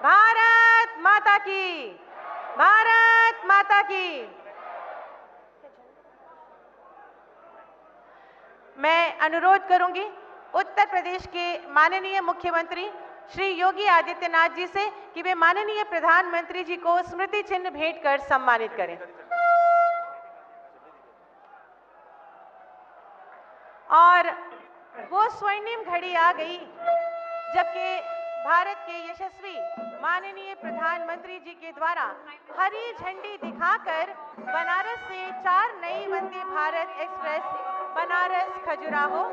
भारत माता की, भारत माता की। मैं अनुरोध करूंगी उत्तर प्रदेश के माननीय मुख्यमंत्री श्री योगी आदित्यनाथ जी से कि वे माननीय प्रधानमंत्री जी को स्मृति चिन्ह भेंट कर सम्मानित करें। और वो स्वर्णिम घड़ी आ गई जबकि भारत के यशस्वी माननीय प्रधानमंत्री जी के द्वारा हरी झंडी दिखाकर बनारस से 4 नई वंदे भारत एक्सप्रेस बनारस खजुराहो,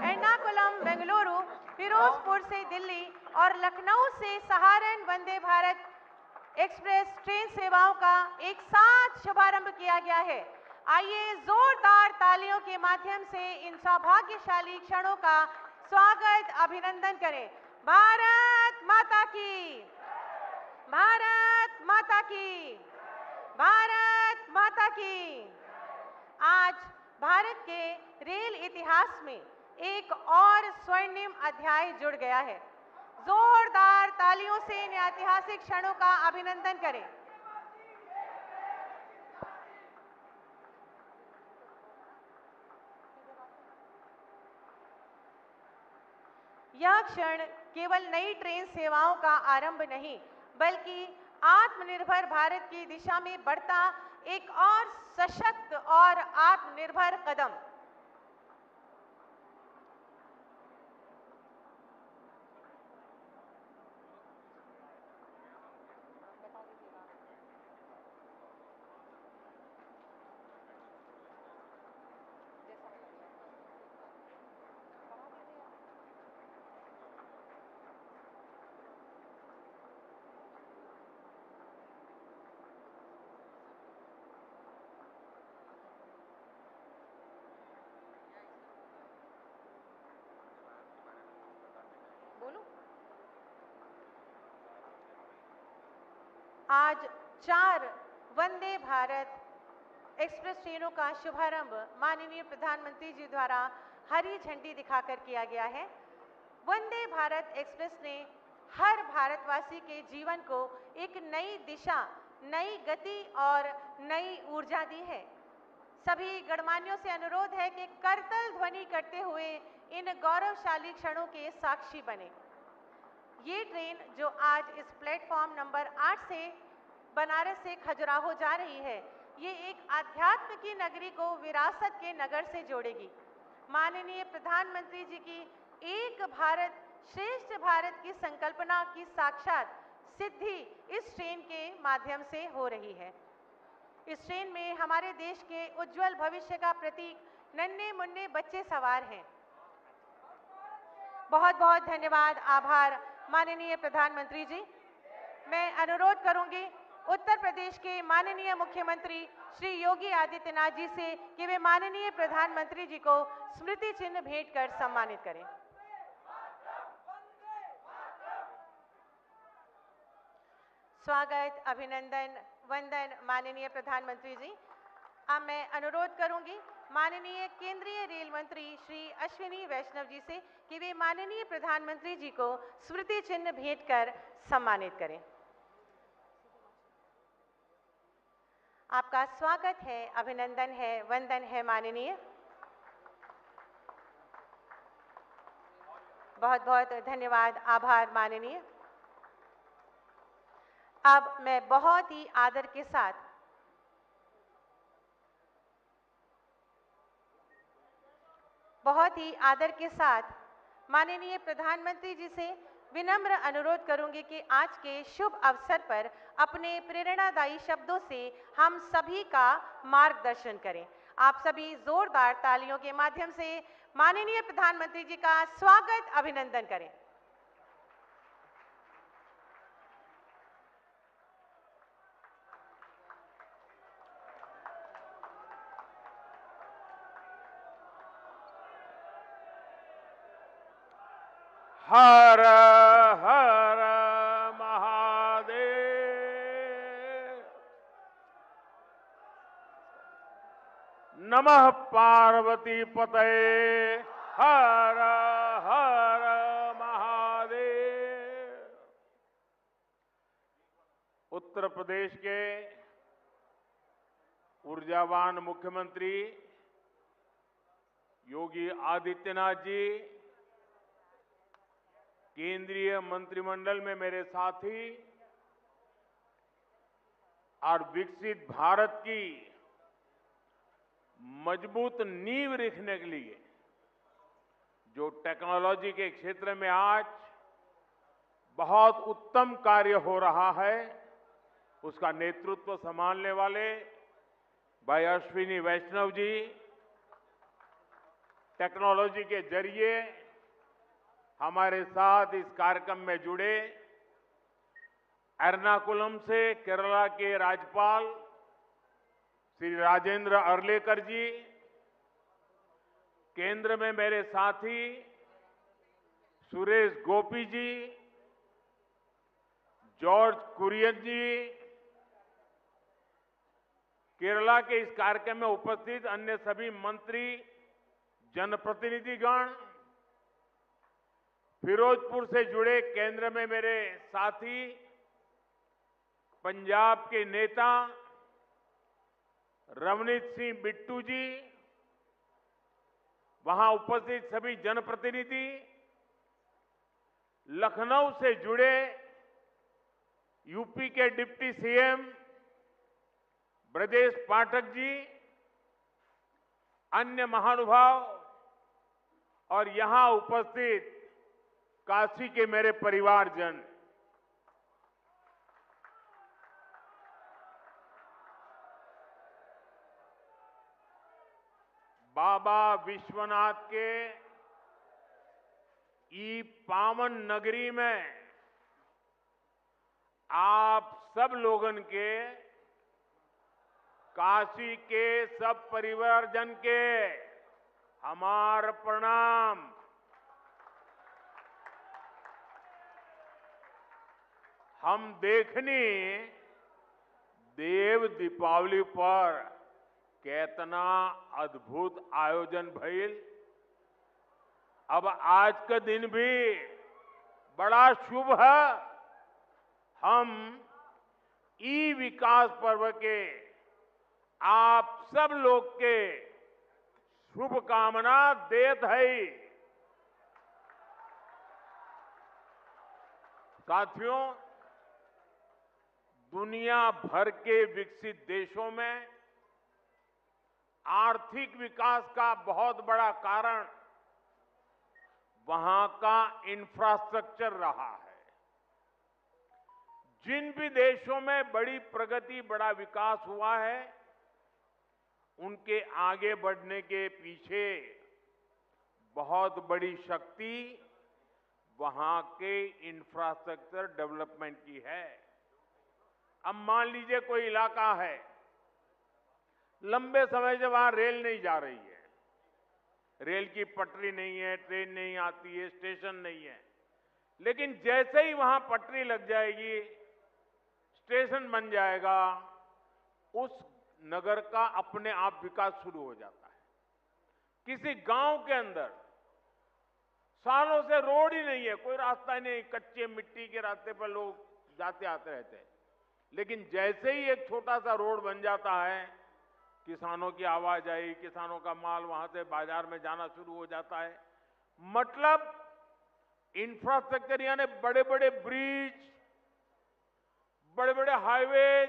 एर्नाकुलम बेंगलुरु, फिरोजपुर से दिल्ली और लखनऊ से सहारन वंदे भारत एक्सप्रेस ट्रेन सेवाओं का एक साथ शुभारंभ किया गया है। आइए जोरदार तालियों के माध्यम से इन सौभाग्यशाली क्षणों का स्वागत अभिनंदन करें। भारत माता की, भारत माता की, भारत माता की। आज भारत के रेल इतिहास में एक और स्वर्णिम अध्याय जुड़ गया है। जोरदार तालियों से इन ऐतिहासिक क्षणों का अभिनंदन करें। यह क्षण केवल नई ट्रेन सेवाओं का आरंभ नहीं, बल्कि आत्मनिर्भर भारत की दिशा में बढ़ता एक और सशक्त और आत्मनिर्भर कदम। आज 4 वंदे भारत एक्सप्रेस ट्रेनों का शुभारंभ माननीय प्रधानमंत्री जी द्वारा हरी झंडी दिखाकर किया गया है। वंदे भारत एक्सप्रेस ने हर भारतवासी के जीवन को एक नई दिशा, नई गति और नई ऊर्जा दी है। सभी गणमान्यों से अनुरोध है कि करतल ध्वनि करते हुए इन गौरवशाली क्षणों के साक्षी बने। ये ट्रेन जो आज इस प्लेटफॉर्म नंबर 8 से बनारस से खजुराहो जा रही है, ये एक आध्यात्म की नगरी को विरासत के नगर से जोड़ेगी। माननीय प्रधानमंत्री जी की एक भारत श्रेष्ठ भारत की संकल्पना की साक्षात सिद्धि इस ट्रेन के माध्यम से हो रही है। इस ट्रेन में हमारे देश के उज्जवल भविष्य का प्रतीक नन्हे मुन्ने बच्चे सवार हैं। बहुत बहुत धन्यवाद, आभार माननीय प्रधानमंत्री जी। मैं अनुरोध करूंगी उत्तर प्रदेश के माननीय मुख्यमंत्री श्री योगी आदित्यनाथ जी से कि वे माननीय प्रधानमंत्री जी को स्मृति चिन्ह भेंट कर सम्मानित करें। स्वागत, अभिनंदन, वंदन माननीय प्रधानमंत्री जी। अब मैं अनुरोध करूंगी माननीय केंद्रीय रेल मंत्री श्री अश्विनी वैष्णव जी से कि वे माननीय प्रधानमंत्री जी को स्मृति चिन्ह भेंट कर सम्मानित करें। आपका स्वागत है, अभिनंदन है, वंदन है माननीय। बहुत बहुत धन्यवाद, आभार माननीय। अब मैं बहुत ही आदर के साथ माननीय प्रधानमंत्री जी से विनम्र अनुरोध करूंगी कि आज के शुभ अवसर पर अपने प्रेरणादायी शब्दों से हम सभी का मार्गदर्शन करें। आप सभी जोरदार तालियों के माध्यम से माननीय प्रधानमंत्री जी का स्वागत अभिनंदन करें। हर हर महादेव। नमः पार्वती पतये। हर हर महादेव। उत्तर प्रदेश के ऊर्जावान मुख्यमंत्री योगी आदित्यनाथ जी, केंद्रीय मंत्रिमंडल में मेरे साथी और विकसित भारत की मजबूत नींव रखने के लिए जो टेक्नोलॉजी के क्षेत्र में आज बहुत उत्तम कार्य हो रहा है, उसका नेतृत्व संभालने वाले भाई अश्विनी वैष्णव जी, टेक्नोलॉजी के जरिए हमारे साथ इस कार्यक्रम में जुड़े एर्नाकुलम से केरला के राज्यपाल श्री राजेंद्र अर्लेकर जी, केंद्र में मेरे साथी सुरेश गोपी जी, जॉर्ज कुरियन जी, केरला के इस कार्यक्रम में उपस्थित अन्य सभी मंत्री, जनप्रतिनिधिगण, फिरोजपुर से जुड़े केंद्र में मेरे साथी, पंजाब के नेता रवनीत सिंह बिट्टू जी, वहां उपस्थित सभी जनप्रतिनिधि, लखनऊ से जुड़े यूपी के डिप्टी सीएम ब्रजेश पाठक जी, अन्य महानुभाव और यहां उपस्थित काशी के मेरे परिवारजन, बाबा विश्वनाथ के ई पावन नगरी में आप सब लोगन के, काशी के सब परिवारजन के हमार प्रणाम। हम देखनी देव दीपावली पर कितना अद्भुत आयोजन भइल। अब आज का दिन भी बड़ा शुभ है। हम ई विकास पर्व के आप सब लोग के शुभकामना देत है। साथियों, दुनिया भर के विकसित देशों में आर्थिक विकास का बहुत बड़ा कारण वहां का इंफ्रास्ट्रक्चर रहा है। जिन भी देशों में बड़ी प्रगति, बड़ा विकास हुआ है, उनके आगे बढ़ने के पीछे बहुत बड़ी शक्ति वहां के इंफ्रास्ट्रक्चर डेवलपमेंट की है। अब मान लीजिए कोई इलाका है, लंबे समय से वहां रेल नहीं जा रही है, रेल की पटरी नहीं है, ट्रेन नहीं आती है, स्टेशन नहीं है, लेकिन जैसे ही वहां पटरी लग जाएगी, स्टेशन बन जाएगा, उस नगर का अपने आप विकास शुरू हो जाता है। किसी गांव के अंदर सालों से रोड ही नहीं है, कोई रास्ता ही नहीं, कच्चे मिट्टी के रास्ते पर लोग जाते आते रहते हैं, लेकिन जैसे ही एक छोटा सा रोड बन जाता है, किसानों की आवाजाही, किसानों का माल वहां से बाजार में जाना शुरू हो जाता है। मतलब इंफ्रास्ट्रक्चर यानी बड़े बड़े ब्रिज, बड़े बड़े हाईवे,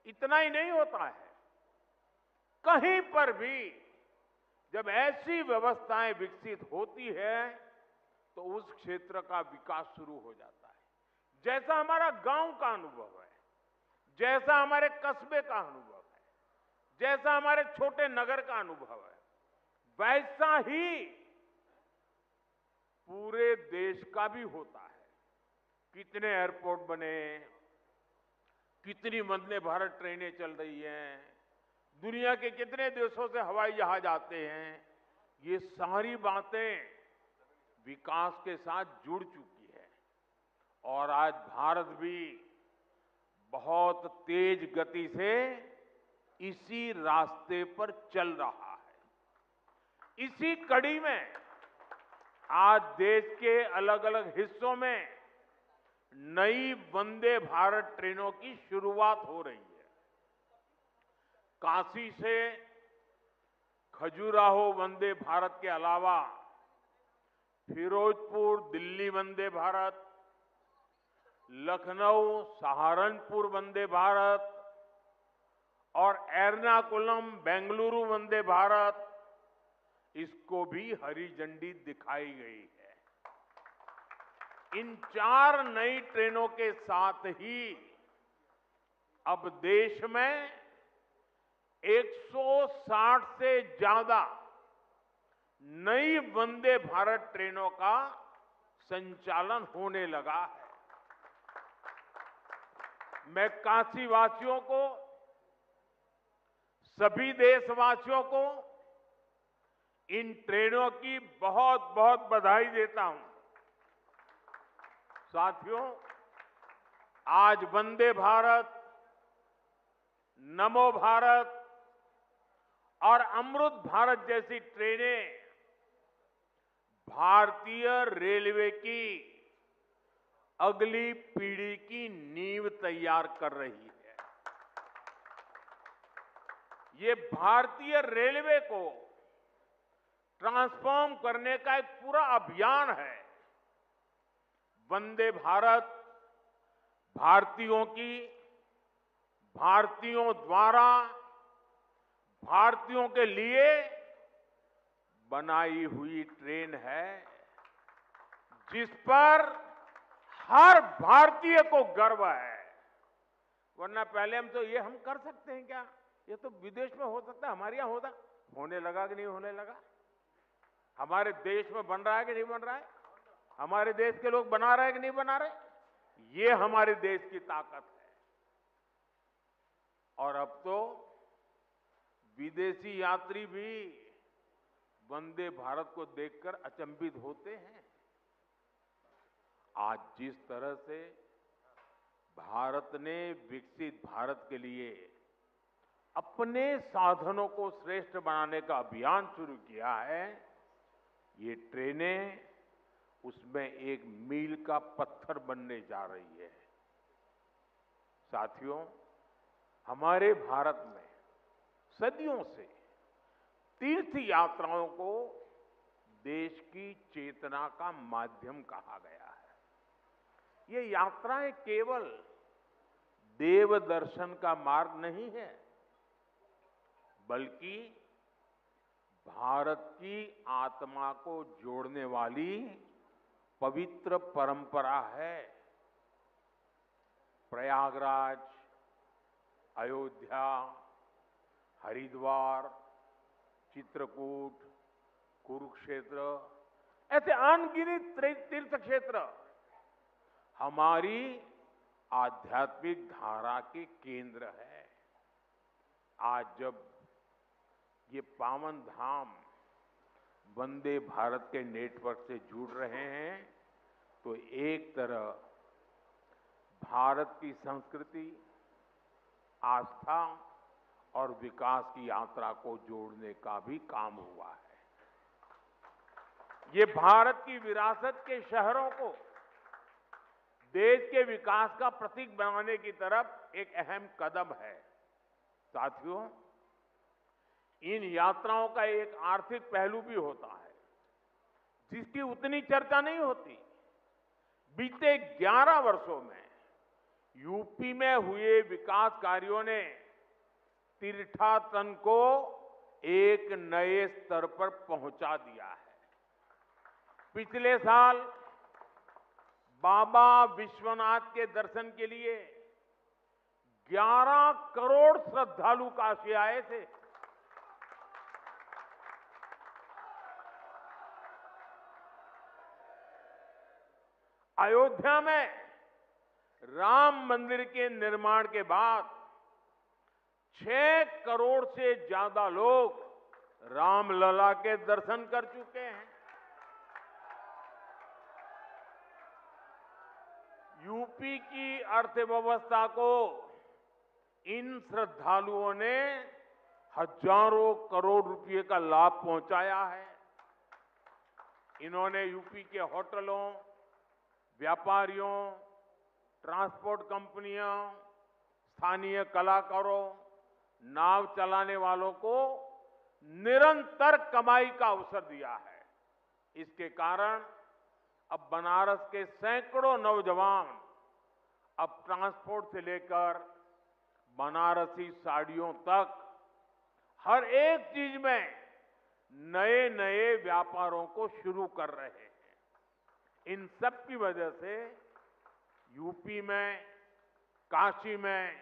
इतना ही नहीं होता है। कहीं पर भी जब ऐसी व्यवस्थाएं विकसित होती है तो उस क्षेत्र का विकास शुरू हो जाता है। जैसा हमारा गांव का अनुभव है, जैसा हमारे कस्बे का अनुभव है, जैसा हमारे छोटे नगर का अनुभव है, वैसा ही पूरे देश का भी होता है। कितने एयरपोर्ट बने, कितनी वंदे भारत ट्रेनें चल रही हैं, दुनिया के कितने देशों से हवाई जहाज आते हैं, ये सारी बातें विकास के साथ जुड़ चुकी है। और आज भारत भी बहुत तेज गति से इसी रास्ते पर चल रहा है। इसी कड़ी में आज देश के अलग अलग हिस्सों में नई वंदे भारत ट्रेनों की शुरुआत हो रही है। काशी से खजुराहो वंदे भारत के अलावा फिरोजपुर दिल्ली वंदे भारत, लखनऊ सहारनपुर वंदे भारत और एर्नाकुलम बेंगलुरु वंदे भारत, इसको भी हरी झंडी दिखाई गई है। इन 4 नई ट्रेनों के साथ ही अब देश में 160 से ज्यादा नई वंदे भारत ट्रेनों का संचालन होने लगा है। मैं काशी वासियों को, सभी देशवासियों को इन ट्रेनों की बहुत बहुत बधाई देता हूं। साथियों, आज वंदे भारत, नमो भारत और अमृत भारत जैसी ट्रेनें भारतीय रेलवे की अगली पीढ़ी की नींव तैयार कर रही है। ये भारतीय रेलवे को ट्रांसफॉर्म करने का एक पूरा अभियान है। वंदे भारत भारतीयों की, भारतीयों द्वारा, भारतीयों के लिए बनाई हुई ट्रेन है, जिस पर हर भारतीय को गर्व है। वरना पहले हम कर सकते हैं क्या? ये तो विदेश में हो सकता है, हमारे यहां होता। होने लगा कि नहीं होने लगा? हमारे देश में बन रहा है कि नहीं बन रहा है? हमारे देश के लोग बना रहे हैं कि नहीं बना रहे? ये हमारे देश की ताकत है। और अब तो विदेशी यात्री भी वंदे भारत को देखकर अचंभित होते हैं। आज जिस तरह से भारत ने विकसित भारत के लिए अपने साधनों को श्रेष्ठ बनाने का अभियान शुरू किया है, ये ट्रेनें उसमें एक मील का पत्थर बनने जा रही है। साथियों, हमारे भारत में सदियों से तीर्थ यात्राओं को देश की चेतना का माध्यम कहा गया है। ये यात्राएं केवल देव दर्शन का मार्ग नहीं है, बल्कि भारत की आत्मा को जोड़ने वाली पवित्र परंपरा है। प्रयागराज, अयोध्या, हरिद्वार, चित्रकूट, कुरुक्षेत्र, ऐसे अनगिनत तीर्थ क्षेत्र हमारी आध्यात्मिक धारा के केंद्र है। आज जब ये पावन धाम वंदे भारत के नेटवर्क से जुड़ रहे हैं, तो एक तरह भारत की संस्कृति, आस्था और विकास की यात्रा को जोड़ने का भी काम हुआ है। ये भारत की विरासत के शहरों को देश के विकास का प्रतीक बनाने की तरफ एक अहम कदम है। साथियों, इन यात्राओं का एक आर्थिक पहलू भी होता है, जिसकी उतनी चर्चा नहीं होती। बीते 11 वर्षों में यूपी में हुए विकास कार्यों ने तीर्थाटन को एक नए स्तर पर पहुंचा दिया है। पिछले साल बाबा विश्वनाथ के दर्शन के लिए 11 करोड़ श्रद्धालु काशी आए थे। अयोध्या में राम मंदिर के निर्माण के बाद 6 करोड़ से ज्यादा लोग रामलला के दर्शन कर चुके हैं। यूपी की अर्थव्यवस्था को इन श्रद्धालुओं ने हजारों करोड़ रुपए का लाभ पहुंचाया है। इन्होंने यूपी के होटलों, व्यापारियों, ट्रांसपोर्ट कंपनियों, स्थानीय कलाकारों, नाव चलाने वालों को निरंतर कमाई का अवसर दिया है। इसके कारण अब बनारस के सैकड़ों नौजवान अब ट्रांसपोर्ट से लेकर बनारसी साड़ियों तक हर एक चीज में नए नए व्यापारों को शुरू कर रहे हैं। इन सब की वजह से यूपी में, काशी में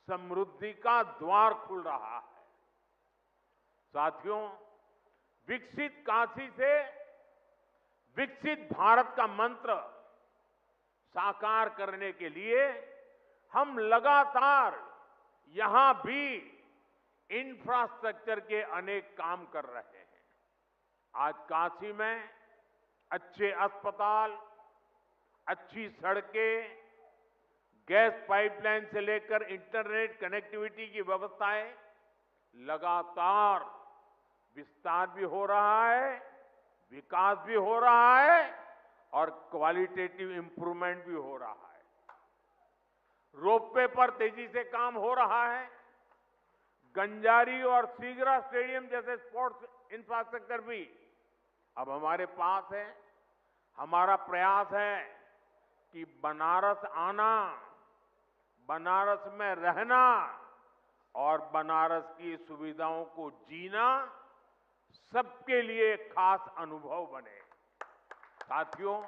समृद्धि का द्वार खुल रहा है। साथियों, विकसित काशी से विकसित भारत का मंत्र साकार करने के लिए हम लगातार यहां भी इंफ्रास्ट्रक्चर के अनेक काम कर रहे हैं। आज काशी में अच्छे अस्पताल, अच्छी सड़कें, गैस पाइपलाइन से लेकर इंटरनेट कनेक्टिविटी की व्यवस्थाएं लगातार विस्तार भी हो रहा है, विकास भी हो रहा है और क्वालिटेटिव इंप्रूवमेंट भी हो रहा है। रोपवे पर तेजी से काम हो रहा है। गंजारी और सीगरा स्टेडियम जैसे स्पोर्ट्स इंफ्रास्ट्रक्चर भी अब हमारे पास है। हमारा प्रयास है कि बनारस आना, बनारस में रहना और बनारस की सुविधाओं को जीना सबके लिए खास अनुभव बने। साथियों,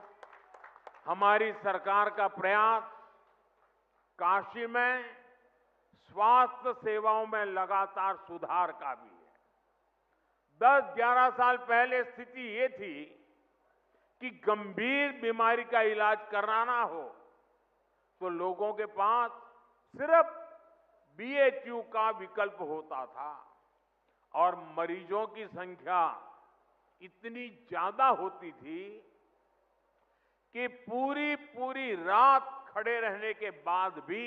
हमारी सरकार का प्रयास काशी में स्वास्थ्य सेवाओं में लगातार सुधार का भी है। 10-11 साल पहले स्थिति ये थी कि गंभीर बीमारी का इलाज कराना हो तो लोगों के पास सिर्फ बीएचयू का विकल्प होता था और मरीजों की संख्या इतनी ज्यादा होती थी कि पूरी रात खड़े रहने के बाद भी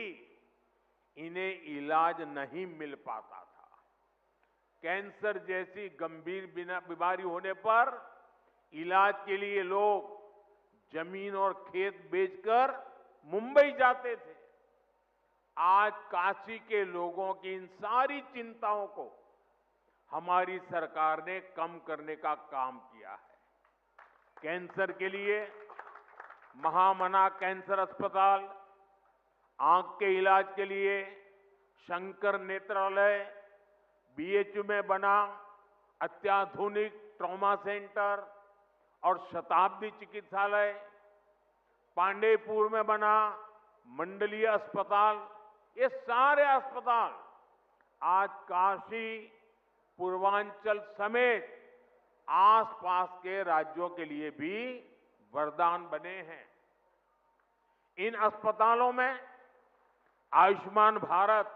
इन्हें इलाज नहीं मिल पाता था। कैंसर जैसी गंभीर बीमारी होने पर इलाज के लिए लोग जमीन और खेत बेचकर मुंबई जाते थे। आज काशी के लोगों की इन सारी चिंताओं को हमारी सरकार ने कम करने का काम किया है। कैंसर के लिए महामना कैंसर अस्पताल, आंख के इलाज के लिए शंकर नेत्रालय, बीएचयू में बना अत्याधुनिक ट्रॉमा सेंटर और शताब्दी चिकित्सालय, पांडेयपुर में बना मंडलीय अस्पताल, ये सारे अस्पताल आज काशी, पूर्वांचल समेत आसपास के राज्यों के लिए भी वरदान बने हैं। इन अस्पतालों में आयुष्मान भारत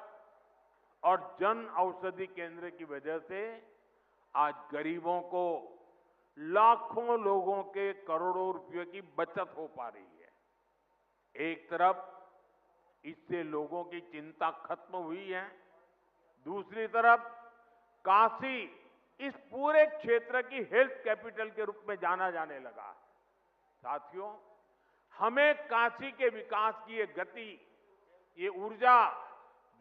और जन औषधि केंद्र की वजह से आज गरीबों को, लाखों लोगों के करोड़ों रुपयों की बचत हो पा रही है। एक तरफ इससे लोगों की चिंता खत्म हुई है, दूसरी तरफ काशी इस पूरे क्षेत्र की हेल्थ कैपिटल के रूप में जाना जाने लगा है। साथियों, हमें काशी के विकास की ये गति, ये ऊर्जा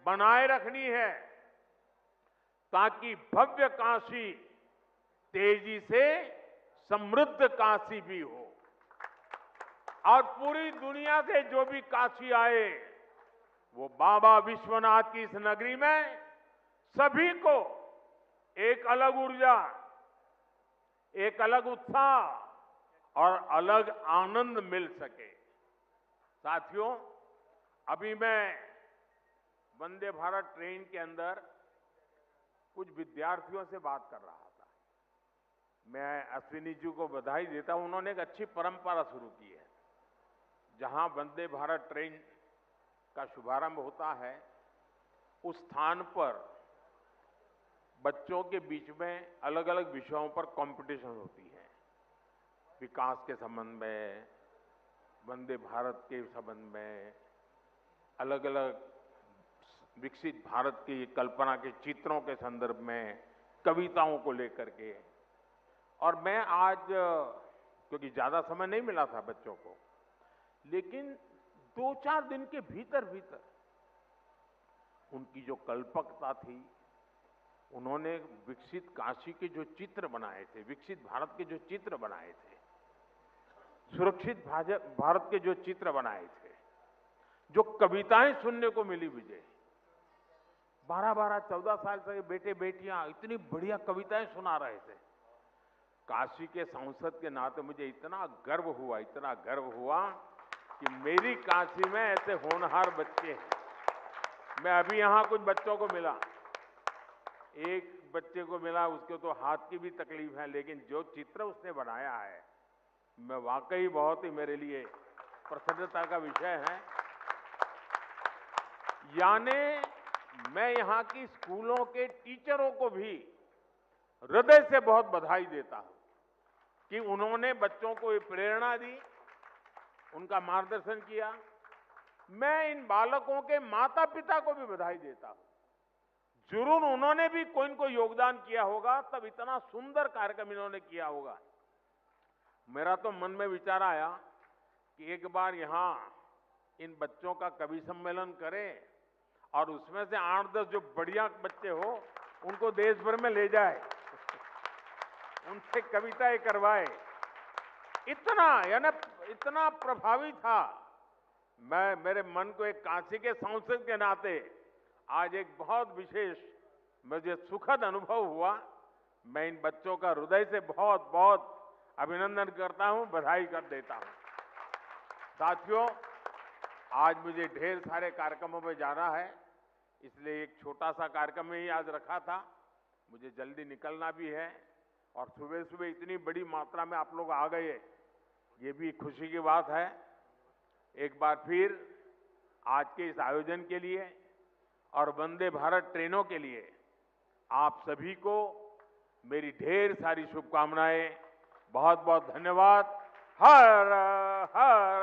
बनाए रखनी है ताकि भव्य काशी तेजी से समृद्ध काशी भी हो और पूरी दुनिया से जो भी काशी आए वो बाबा विश्वनाथ की इस नगरी में सभी को एक अलग ऊर्जा, एक अलग उत्साह और अलग आनंद मिल सके। साथियों, अभी मैं वंदे भारत ट्रेन के अंदर कुछ विद्यार्थियों से बात कर रहा था। मैं अश्विनी जी को बधाई देता हूं, उन्होंने एक अच्छी परंपरा शुरू की है। जहां वंदे भारत ट्रेन का शुभारंभ होता है, उस स्थान पर बच्चों के बीच में अलग अलग विषयों पर कंपटीशन होती है। विकास के संबंध में, वंदे भारत के संबंध में, अलग अलग विकसित भारत की कल्पना के चित्रों के संदर्भ में, कविताओं को लेकर के। और मैं आज, क्योंकि ज्यादा समय नहीं मिला था बच्चों को, लेकिन 2-4 दिन के भीतर भीतर उनकी जो कल्पकता थी, उन्होंने विकसित काशी के जो चित्र बनाए थे, विकसित भारत के जो चित्र बनाए थे, सुरक्षित भारत के जो चित्र बनाए थे, जो कविताएं सुनने को मिली मुझे, 12-12, 14 साल से बेटे बेटियां इतनी बढ़िया कविताएं सुना रहे थे। काशी के सांसद के नाते मुझे इतना गर्व हुआ कि मेरी काशी में ऐसे होनहार बच्चे हैं। मैं अभी यहां कुछ बच्चों को मिला, एक बच्चे को मिला, उसको तो हाथ की भी तकलीफ है, लेकिन जो चित्र उसने बनाया है, मैं वाकई बहुत ही मेरे लिए प्रसन्नता का विषय है। यानी मैं यहां की स्कूलों के टीचरों को भी हृदय से बहुत बधाई देता हूं कि उन्होंने बच्चों को ये प्रेरणा दी, उनका मार्गदर्शन किया। मैं इन बालकों के माता पिता को भी बधाई देता हूं। जरूर उन्होंने भी कोई न कोई योगदान किया होगा, तब इतना सुंदर कार्यक्रम इन्होंने किया होगा। मेरा तो मन में विचार आया कि एक बार यहां इन बच्चों का कवि सम्मेलन करें और उसमें से 8-10 जो बढ़िया बच्चे हो उनको देश भर में ले जाए, उनसे कविताएं करवाए। इतना प्रभावी था। मेरे मन को एक काशी के सांसद के नाते आज एक बहुत विशेष मुझे सुखद अनुभव हुआ। मैं इन बच्चों का हृदय से बहुत बहुत अभिनंदन करता हूं, बधाई कर देता हूं। साथियों, आज मुझे ढेर सारे कार्यक्रमों में जाना है, इसलिए एक छोटा सा कार्यक्रम ही आज रखा था। मुझे जल्दी निकलना भी है और सुबह सुबह इतनी बड़ी मात्रा में आप लोग आ गए, ये भी खुशी की बात है। एक बार फिर आज के इस आयोजन के लिए और वंदे भारत ट्रेनों के लिए आप सभी को मेरी ढेर सारी शुभकामनाएं। बहुत बहुत धन्यवाद। हर हर